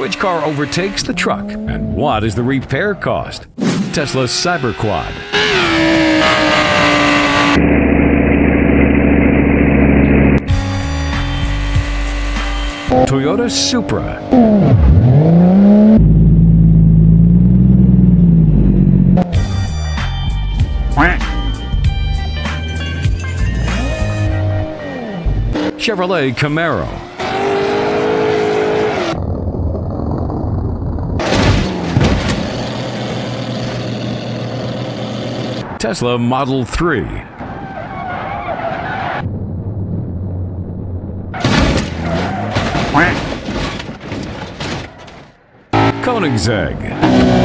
Which car overtakes the truck? And what is the repair cost? Tesla Cyberquad. Toyota Supra. Chevrolet Camaro. Tesla Model 3. Koenigsegg.